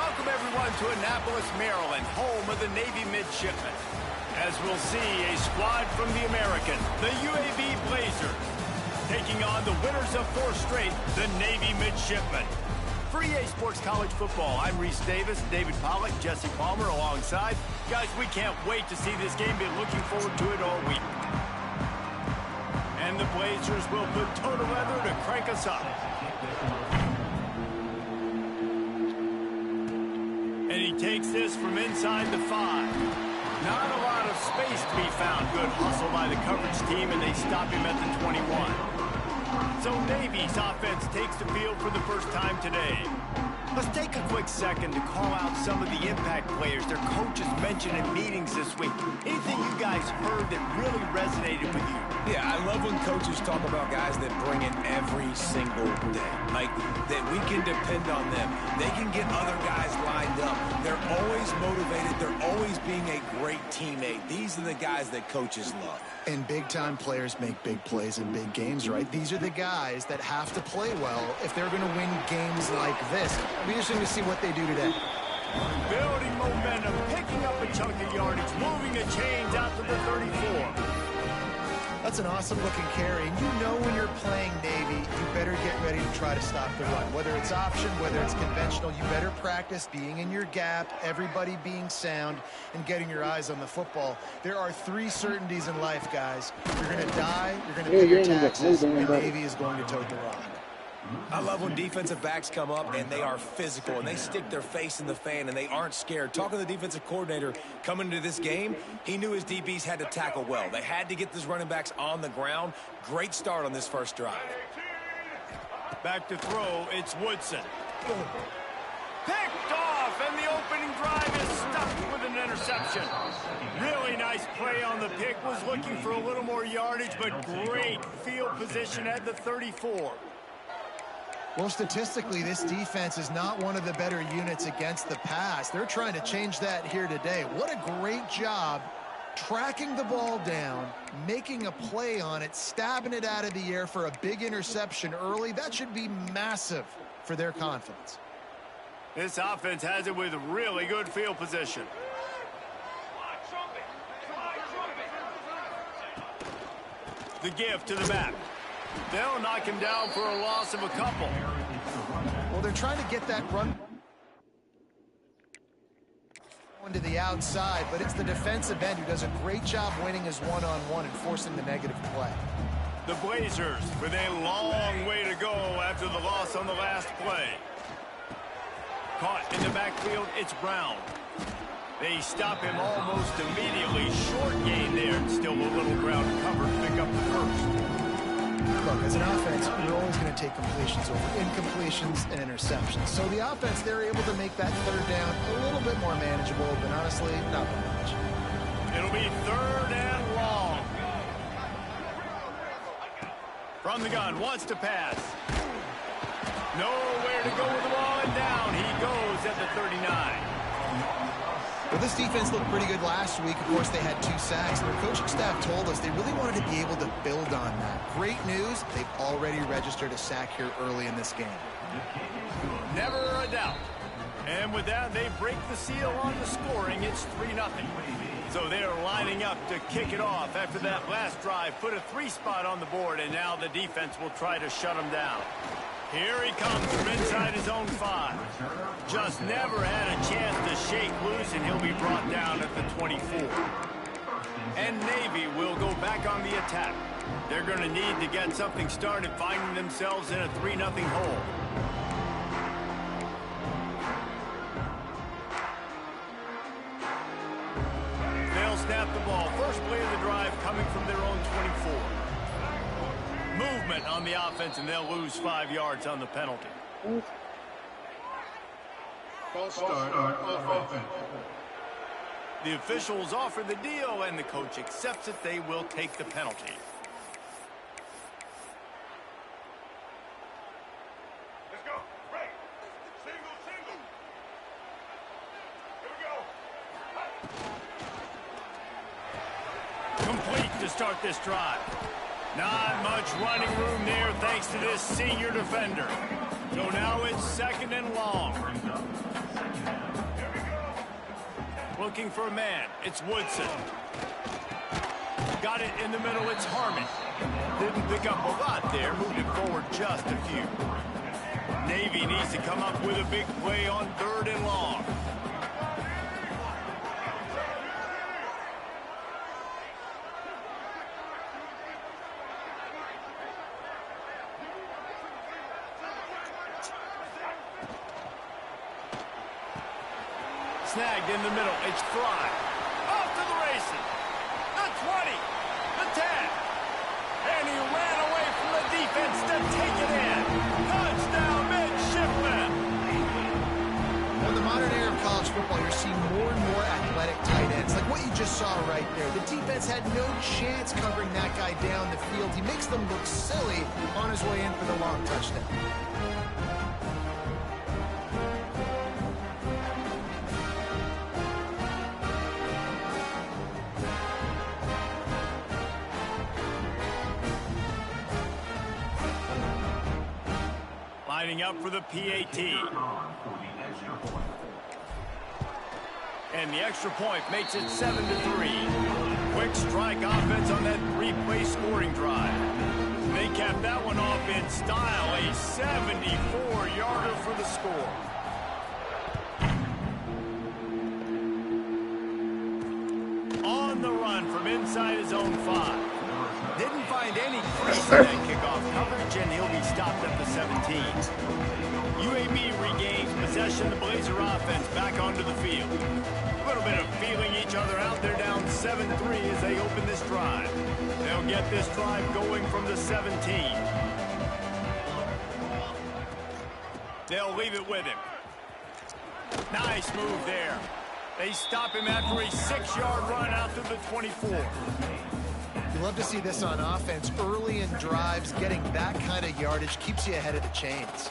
Welcome, everyone, to Annapolis, Maryland, home of the Navy Midshipmen. As we'll see, a squad from the American, the UAB Blazers, taking on the winners of 4 straight, the Navy Midshipmen. For EA Sports College Football, I'm Reese Davis, David Pollack, Jesse Palmer alongside. Guys, we can't wait to see this game. Been looking forward to it all week. And the Blazers will put total leather to crank us up. And he takes this from inside the 5. Not a lot of space to be found. Good hustle by the coverage team, and they stop him at the 21. So Navy's offense takes the field for the first time today. Let's take a quick second to call out some of the impact players their coaches mentioned in meetings this week. Anything you guys heard that really resonated with you? Yeah, I love when coaches talk about guys that bring it every single day. Like, that we can depend on them. They can get other guys lined up. They're always motivated. They're always being a great teammate. These are the guys that coaches love. And big-time players make big plays in big games, right? These are the guys that have to play well if they're going to win games like this. It'll be interesting to see what they do today. Building momentum, picking up a chunk of yardage, moving the chains out to the 34. That's an awesome-looking carry. And you know when you're playing Navy, you better get ready to try to stop the run. Whether it's option, whether it's conventional, you better practice being in your gap, everybody being sound, and getting your eyes on the football. There are 3 certainties in life, guys. You're going to die, you're going to pay your taxes, and Navy is going to tote the rock. I love when defensive backs come up and they are physical and they stick their face in the fan and they aren't scared. Talking to the defensive coordinator coming into this game, he knew his DBs had to tackle well. They had to get these running backs on the ground. Great start on this first drive. Back to throw, it's Woodson. Picked off, and the opening drive is stuffed with an interception. Really nice play on the pick. Was looking for a little more yardage, but great field position at the 34. Well, statistically, this defense is not one of the better units against the pass. They're trying to change that here today. What a great job tracking the ball down, making a play on it, stabbing it out of the air for a big interception early. That should be massive for their confidence. This offense has it with really good field position. The give to the back. They'll knock him down for a loss of a couple. Well, they're trying to get that run to the outside, but it's the defensive end who does a great job winning his one-on-one and forcing the negative play. The Blazers with a long way to go after the loss on the last play. Caught in the backfield, it's Brown. They stop him almost immediately. Short gain there, and still a little ground to cover to pick up the first. Look, as an offense, you're always going to take completions over incompletions and interceptions. So the offense, they're able to make that 3rd down a little bit more manageable, but honestly, not very much. It'll be 3rd and long. From the gun, wants to pass. Nowhere to go with the ball, and down he goes at the 39. Well, this defense looked pretty good last week. Of course, they had 2 sacks. Their coaching staff told us they really wanted to be able to build on that. Great news, they've already registered a sack here early in this game. Never a doubt. And with that, they break the seal on the scoring. It's 3-0. So they're lining up to kick it off after that last drive. Put a 3 spot on the board, and now the defense will try to shut them down. Here he comes from inside his own 5. Just never had a chance to shake loose, and he'll be brought down at the 24. And Navy will go back on the attack. They're going to need to get something started, finding themselves in a 3-0 hole. They'll snap the ball. First play of the drive coming from their own 24. Movement on the offense, and they'll lose 5 yards on the penalty. False start on offense. The officials offer the deal, and the coach accepts it. They will take the penalty. Let's go. Right. Single, single. Here we go. Complete to start this drive. Not much running room there thanks to this senior defender. So now it's 2nd and long. looking for a man. It's Woodson. Got it in the middle. It's Harmon. Didn't pick up a lot there. Moved it forward just a few. Navy needs to come up with a big play on 3rd and long. Snagged in the middle. It's Fry. Off to the races. The 20. The 10. And he ran away from the defense to take it in. Touchdown, Midshipman. Well, in the modern era of college football, you're seeing more and more athletic tight ends, like what you just saw right there. The defense had no chance covering that guy down the field. He makes them look silly on his way in for the long touchdown. Lining up for the PAT. And the extra point makes it 7-3. Quick strike offense on that 3-play scoring drive. They capped that one off in style. A 74-yarder for the score. On the run from inside his own 5. Didn't find any crease in that kickoff coverage, and he'll be stopped at the 17. UAB regains possession. The Blazer offense back onto the field. A little bit of feeling each other out. They're down 7-3 as they open this drive. They'll get this drive going from the 17. They'll leave it with him. Nice move there. They stop him after a 6-yard run out to the 24. You love to see this on offense. Early in drives, getting that kind of yardage keeps you ahead of the chains.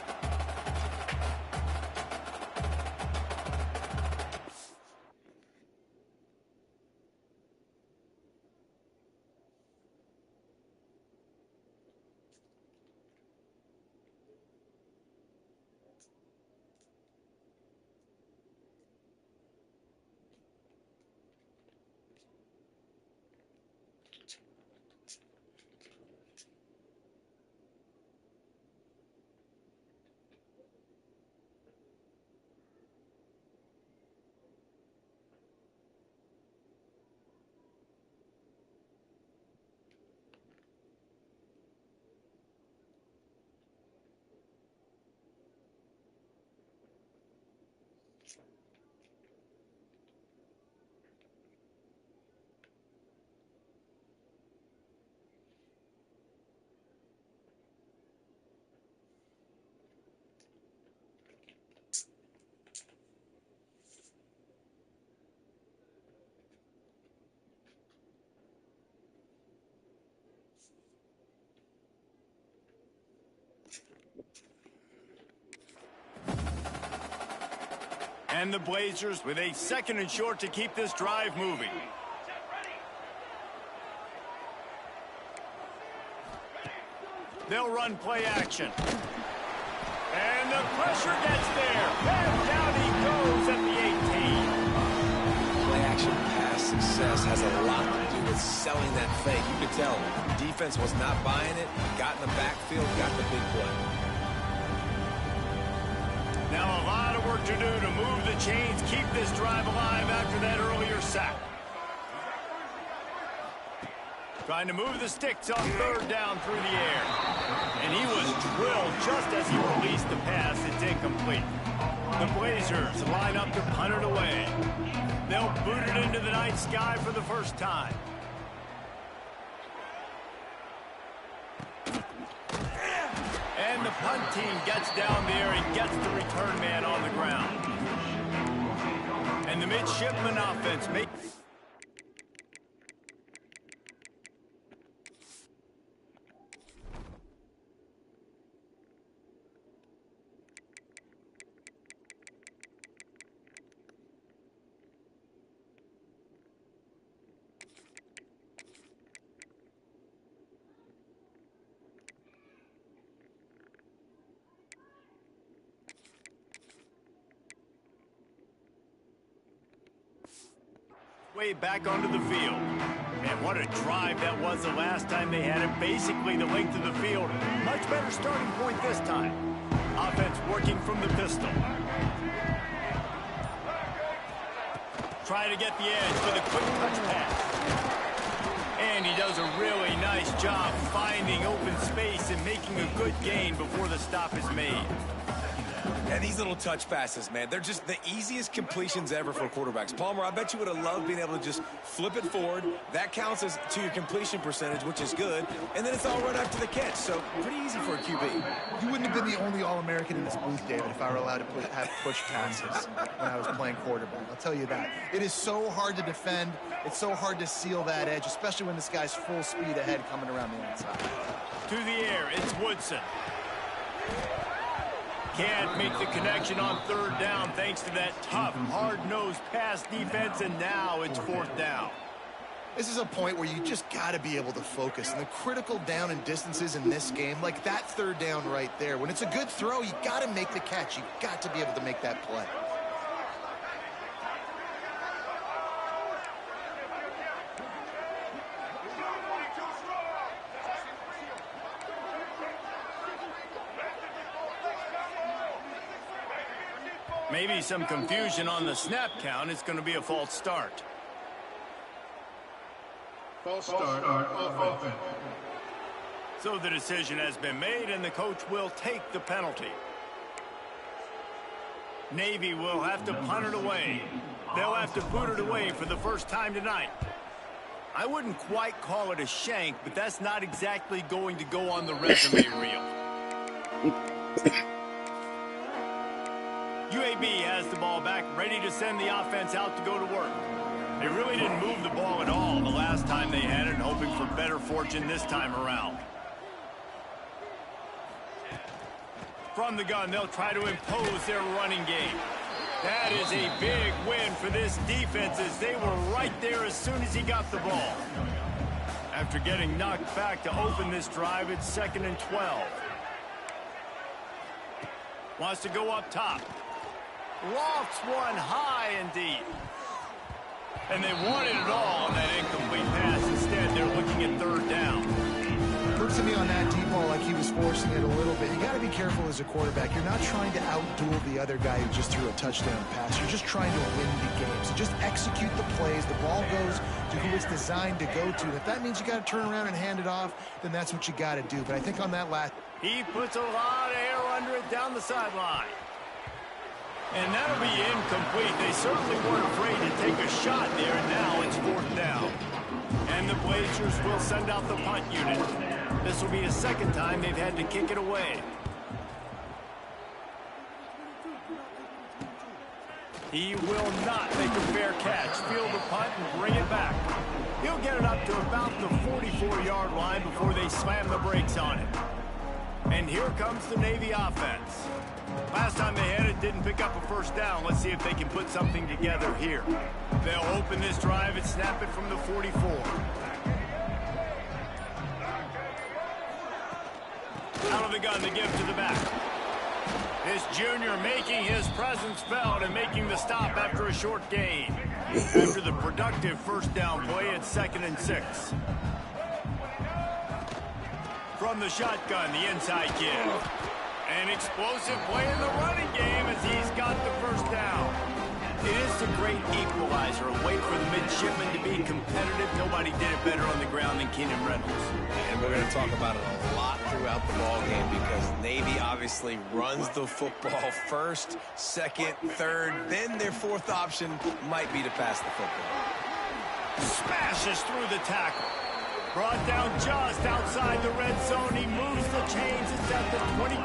And the Blazers with a 2nd and short to keep this drive moving. They'll run play action. And the pressure gets there. And down he goes at the 18. Play action pass success has a lot to do with selling that fake. You could tell defense was not buying it. Got in the backfield, got the big play. Now a lot of work to do to move the chains, keep this drive alive after that earlier sack. Trying to move the sticks on 3rd down through the air. And he was drilled just as he released the pass. It's incomplete. The Blazers line up to punt it away. They'll boot it into the night sky for the first time. And the punt team gets down there and gets the return man on the ground. And the Midshipman offense makes... way back onto the field. And what a drive that was the last time they had it. Basically the length of the field. Much better starting point this time. Offense working from the pistol. Try to get the edge with a quick touch pass. And he does a really nice job finding open space and making a good gain before the stop is made. And these little touch passes, man, they're just the easiest completions ever for quarterbacks. Palmer, I bet you would have loved being able to just flip it forward. That counts as to your completion percentage, which is good. And then it's all right after the catch, so pretty easy for a QB. You wouldn't have been the only All-American in this booth, David, if I were allowed to have push passes when I was playing quarterback. I'll tell you that. It is so hard to defend. It's so hard to seal that edge, especially when this guy's full speed ahead coming around the outside. To the air, it's Woodson. Can't make the connection on third down thanks to that tough, hard-nosed pass defense, and now it's fourth down. This is a point where you just got to be able to focus. And the critical down and distances in this game, like that third down right there, when it's a good throw, you got to make the catch. You got to be able to make that play. Maybe some confusion on the snap count. It's going to be a false start. False start on offense. So the decision has been made, and the coach will take the penalty. Navy will have to punt it away. They'll have to boot it away for the first time tonight. I wouldn't quite call it a shank, but that's not exactly going to go on the resume reel. UAB has the ball back, ready to send the offense out to go to work. They really didn't move the ball at all the last time they had it, hoping for better fortune this time around. From the gun, they'll try to impose their running game. That is a big win for this defense, as they were right there as soon as he got the ball. After getting knocked back to open this drive, it's 2nd and 12. Wants to go up top. Lofts one high and deep. And they wanted it all on that incomplete pass. Instead, they're looking at third down. Looked to me on that deep ball like he was forcing it a little bit. You got to be careful as a quarterback. You're not trying to outduel the other guy who just threw a touchdown pass. You're just trying to win the game. So just execute the plays. The ball goes to who it's designed to go to. If that means you got to turn around and hand it off, then that's what you got to do. But I think on that last... He puts a lot of air under it down the sideline. And that'll be incomplete. They certainly weren't afraid to take a shot there, and now it's fourth down. And the Blazers will send out the punt unit. This will be the second time they've had to kick it away. He will not make a fair catch. Field the punt and bring it back. He'll get it up to about the 44-yard line before they slam the brakes on it. And here comes the Navy offense. Last time they had it, didn't pick up a first down. Let's see if they can put something together here. They'll open this drive and snap it from the 44. Out of the gun to give to the back. This junior making his presence felt and making the stop after a short gain. After the productive first down play, it's 2nd and 6. From the shotgun, the inside kid. An explosive play in the running game as he's got the first down. It is the great equalizer, a way for the midshipmen to be competitive. Nobody did it better on the ground than Keenan Reynolds. And we're going to talk about it a lot throughout the ball game because Navy obviously runs the football first, second, third, then their fourth option might be to pass the football. Smashes through the tackle. Brought down just outside the red zone. He moves the chains. It's at the 22.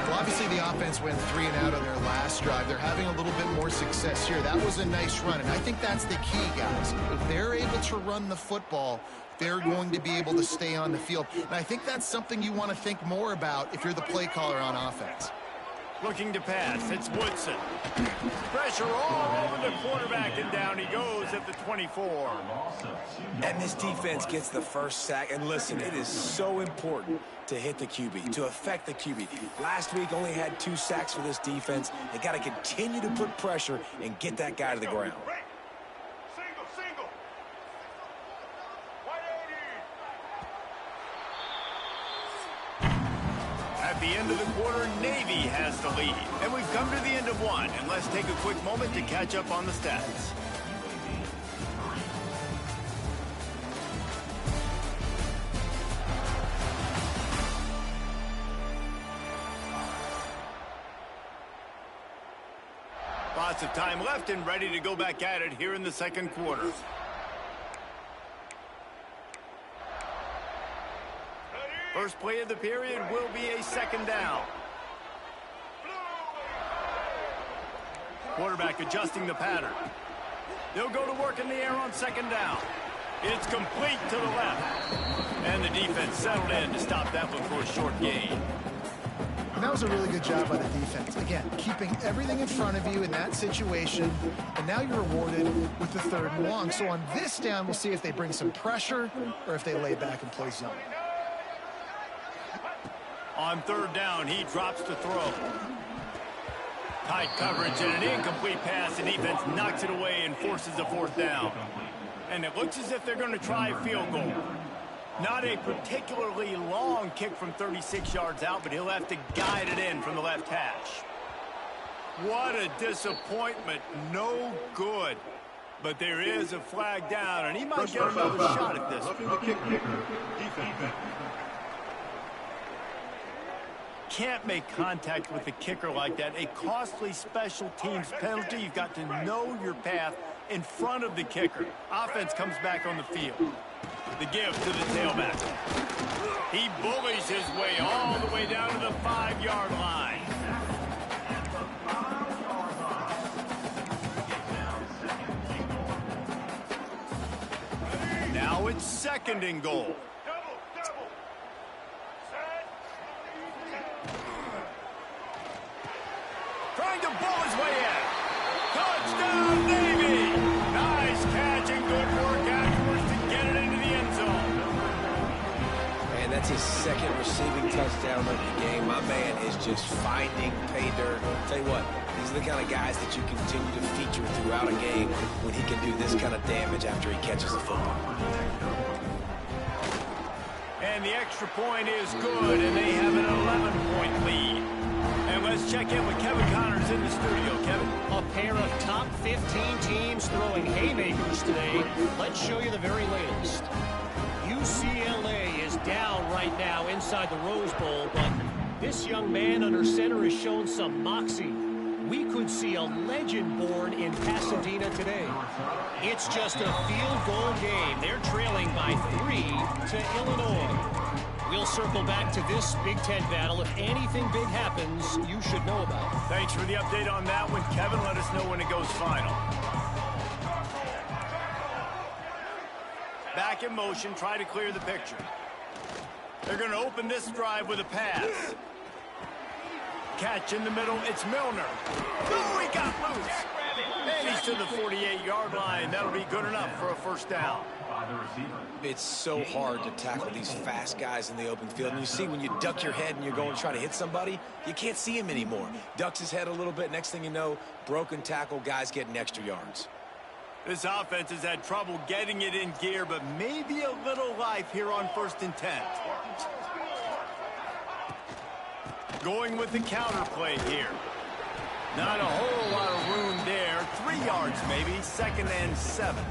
Well, obviously the offense went 3 and out on their last drive. They're having a little bit more success here. That was a nice run, and I think that's the key, guys. If they're able to run the football, they're going to be able to stay on the field. And I think that's something you want to think more about if you're the play caller on offense. Looking to pass. It's Woodson. Pressure all over the quarterback, and down he goes at the 24. And this defense gets the first sack. And listen, it is so important to hit the QB, to affect the QB. Last week only had 2 sacks for this defense. They got to continue to put pressure and get that guy to the ground. the end of the quarter, Navy has the lead. And we've come to the end of one. And let's take a quick moment to catch up on the stats. Lots of time left and ready to go back at it here in the second quarter. First play of the period will be a second down. Quarterback adjusting the pattern. They'll go to work in the air on second down. It's complete to the left. And the defense settled in to stop that one for a short gain. And that was a really good job by the defense. Again, keeping everything in front of you in that situation. And now you're rewarded with the 3rd and long. So on this down, we'll see if they bring some pressure or if they lay back and play zone. On 3rd down, he drops to throw. Tight coverage and an incomplete pass. The defense knocks it away and forces a 4th down. And it looks as if they're going to try a field goal. Not a particularly long kick from 36 yards out, but he'll have to guide it in from the left hash. What a disappointment. No good. But there is a flag down, and he might get another shot at this one. Can't make contact with the kicker like that. A costly special teams penalty. You've got to know your path in front of the kicker. Offense comes back on the field. The give to the tailback. He bullies his way all the way down to the 5-yard line. Now it's 2nd and goal. Trying to bull his way in. Touchdown, Navy! Nice catch and good work afterwards to get it into the end zone. And that's his 2nd receiving touchdown of the game. My man is just finding pay dirt. Tell you what, these are the kind of guys that you continue to feature throughout a game when he can do this kind of damage after he catches the football. And the extra point is good, and they have an 11-point lead. And let's check in with Kevin Connors in the studio. Kevin? A pair of top 15 teams throwing haymakers today. Let's show you the very latest. UCLA is down right now inside the Rose Bowl, but this young man under center has shown some moxie. We could see a legend born in Pasadena today. It's just a field goal game. They're trailing by 3 to Illinois. We'll circle back to this Big Ten battle. If anything big happens, you should know about it. Thanks for the update on that one, Kevin. Let us know when it goes final. Back in motion, try to clear the picture. They're going to open this drive with a pass. Catch in the middle, it's Milner. Oh, he got loose. And he's to the 48-yard line. That'll be good enough for a 1st down. It's so hard to tackle these fast guys in the open field. And you see when you duck your head and you're going to try to hit somebody, you can't see him anymore. Ducks his head a little bit. Next thing you know, broken tackle, guys getting extra yards. This offense has had trouble getting it in gear, but maybe a little life here on 1st and 10. Going with the counter play here. Not a whole lot of room there. 3 yards maybe. 2nd and 7.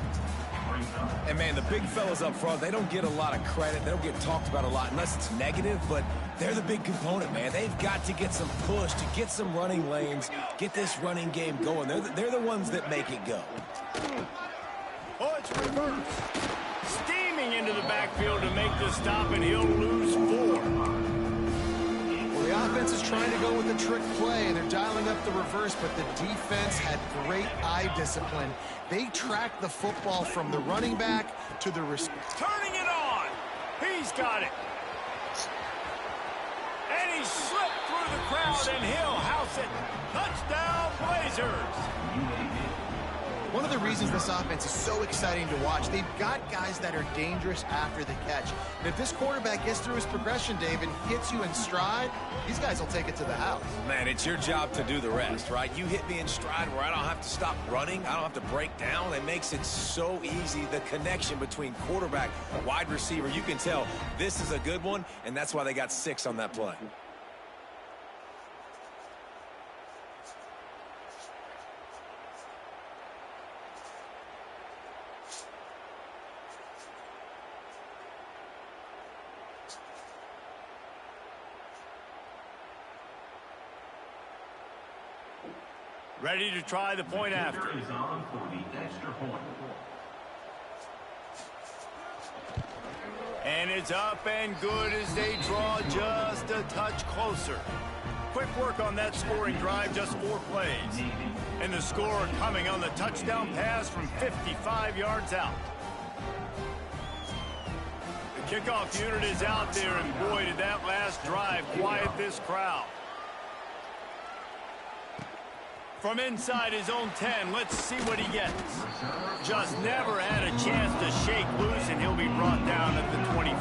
And, man, the big fellas up front, they don't get a lot of credit. They don't get talked about a lot unless it's negative, but they're the big component, man. They've got to get some push, to get some running lanes, get this running game going. They're the ones that make it go. Oh, it's reversed. Steaming into the backfield to make the stop, and he'll lose 4. Well, the offense is trying to go with a trick play, and they're dialing up the reverse, but the defense had great eye discipline. They tracked the football from the running back to the receiver. Turning it on. He's got it. And he slipped through the crowd, and he'll house it. Touchdown, Blazers. One of the reasons this offense is so exciting to watch, they've got guys that are dangerous after the catch. And if this quarterback gets through his progression, David, hits you in stride, these guys will take it to the house. Man, it's your job to do the rest, right? You hit me in stride where I don't have to stop running. I don't have to break down. It makes it so easy, the connection between quarterback, wide receiver. You can tell this is a good one, and that's why they got 6 on that play. Ready to try the point after. And it's up and good as they draw just a touch closer. Quick work on that scoring drive, just 4 plays. And the score coming on the touchdown pass from 55 yards out. The kickoff unit is out there, and boy, did that last drive quiet this crowd. From inside his own 10, let's see what he gets. Just never had a chance to shake loose, and he'll be brought down at the 24.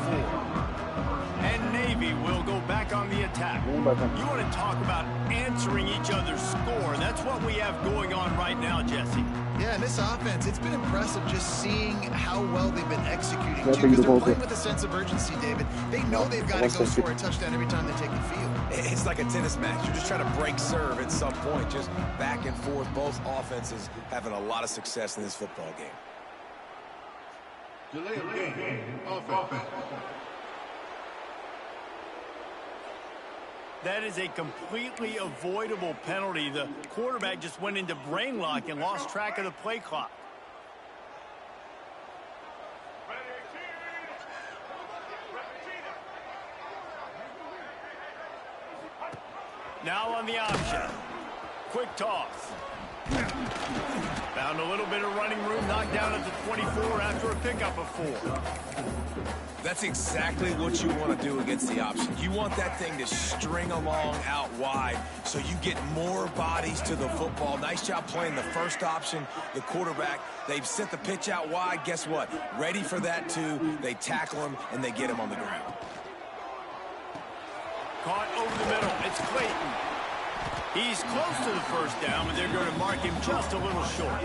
And Navy will go back on the attack. You want to talk about answering each other's score. That's what we have going on right now, Jesse. Yeah, and this offense, it's been impressive just seeing how well they've been executing, too, because they're playing with a sense of urgency, David. They know they've got to go score a touchdown every time they take the field. It's like a tennis match. You're just trying to break serve at some point, just back and forth. Both offenses having a lot of success in this football game. Delay of game. Offense. That is a completely avoidable penalty. The quarterback just went into brain lock and lost track of the play clock. Now on the option. Quick toss. Found a little bit of running room, knocked down at the 24 after a pickup of 4. That's exactly what you want to do against the option. You want that thing to string along out wide so you get more bodies to the football. Nice job playing the first option. The quarterback, they've sent the pitch out wide. Guess what? Ready for that too. They tackle him and they get him on the ground. Caught over the middle. It's Clayton. He's close to the first down, but they're going to mark him just a little short.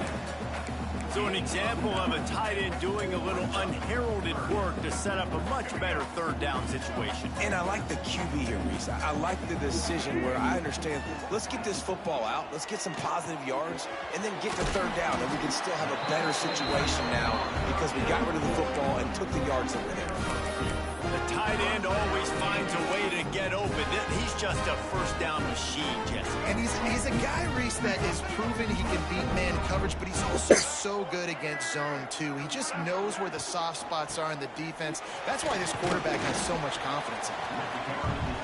So an example of a tight end doing a little unheralded work to set up a much better third down situation. And I like the QB here, Reese. I like the decision where I understand, let's get this football out, let's get some positive yards, and then get to third down, and we can still have a better situation now because we got rid of the football and took the yards that were there. The tight end always finds a way to get open. He's just a first down machine, Jesse. And he's a guy, Reese, that is proven he can beat man coverage, but he's also so good against zone, too. He just knows where the soft spots are in the defense. That's why this quarterback has so much confidence in him.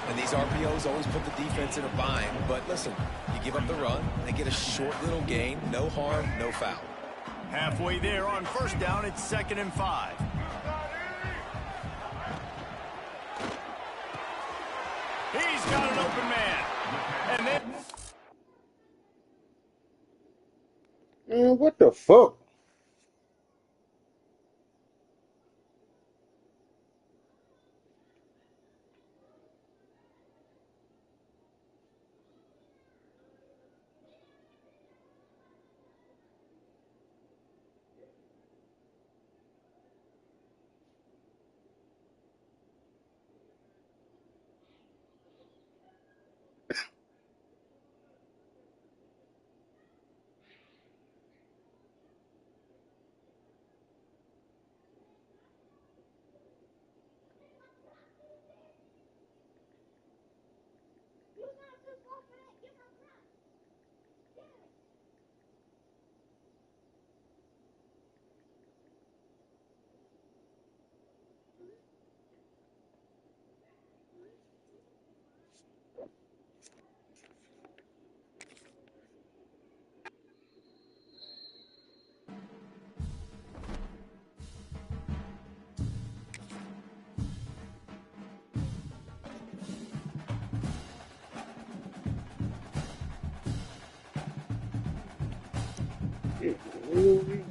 And these RPOs always put the defense in a bind. But listen, you give up the run, they get a short little gain, no harm, no foul. Halfway there on first down, it's 2nd and 5. He's got an open man. And then... Man, what the fuck? Really?